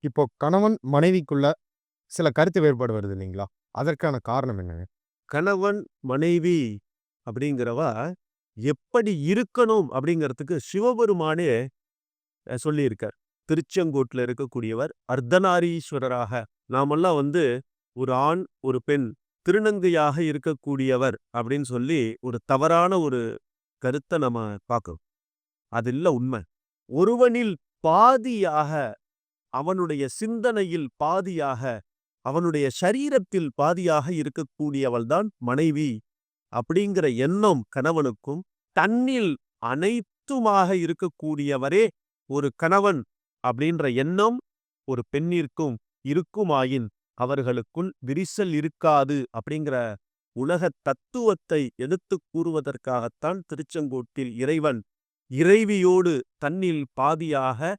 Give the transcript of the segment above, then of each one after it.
இப்போ கணவன், மனைவிக்குள்ள சில கருத்து வேறுபாடு வருது இல்லைங்களா? அதற்கான காரணம் என்னங்க? கணவன், மனைவி அப்படிங்கிறவ எப்படி இருக்கணும் அப்படிங்கிறதுக்கு சிவபெருமானே சொல்லியிருக்கார். திருச்செங்கோட்டுல இருக்கக்கூடியவர் அர்த்தநாரீஸ்வரராக நாமெல்லாம் ஒரு ஆண், ஒரு பெண் திருநங்கையாக இருக்கக்கூடியவர் அப்படின்னு சொல்லி ஒரு தவறான ஒரு கருத்த நம்ம பார்க்கிறோம். அது இல்ல உண்மை. ஒருவனில் பாதியாக, அவனுடைய சிந்தனையில் பாதியாக, அவனுடைய சரீரத்தில் பாதியாக இருக்கக்கூடியவள்தான் மனைவி அப்படிங்கிற எண்ணம் கணவனுக்கும், தன்னில் அனைத்துமாக இருக்கக்கூடியவரே ஒரு கணவன் அப்படின்ற எண்ணம் ஒரு பெண்ணிற்கும் இருக்குமாயின் அவர்களுக்குள் விரிசல் இருக்காது அப்படிங்கிற உலக தத்துவத்தை எடுத்துக் கூறுவதற்காகத்தான் திருச்செங்கோட்டில் இறைவன் இறைவியோடு தன்னில் பாதியாக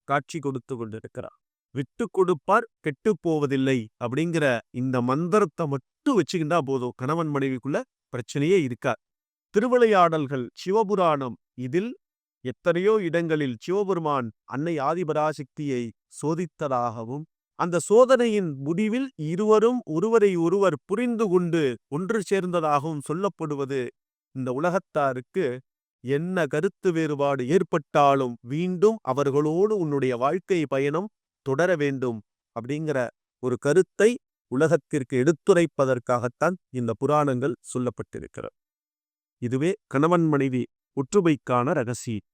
காட்சி கொடுத்து கொண்டிருக்கிறார். விட்டு கொடுப்பார் கெட்டு போவதில்லை அப்படிங்கிற இந்த மந்திரத்தை மட்டும் வச்சுக்கிட்டா போதும், கணவன் மனைவிக்குள்ள பிரச்சனையே இருக்காது. திருவிளையாடல்கள், சிவபுராணம், இதில் எத்தனையோ இடங்களில் சிவபெருமான் அன்னை ஆதிபராசக்தியை சோதித்ததாகவும், அந்த சோதனையின் முடிவில் இருவரும் ஒருவரை ஒருவர் புரிந்து கொண்டு ஒன்று சேர்ந்ததாகவும் சொல்லப்படுவது இந்த உலகத்தாருக்கு என்ன கருத்து வேறுபாடு ஏற்பட்டாலும் மீண்டும் அவர்களோடு உன்னுடைய வாழ்க்கை பயணம் தொடர வேண்டும் அப்படிங்கிற ஒரு கருத்தை உலகத்திற்கு எடுத்துரைப்பதற்காகத்தான் இந்த புராணங்கள் சொல்லப்பட்டிருக்கிறது. இதுவே கணவன் மனைவி ஒற்றுமைக்கான ரகசியம்.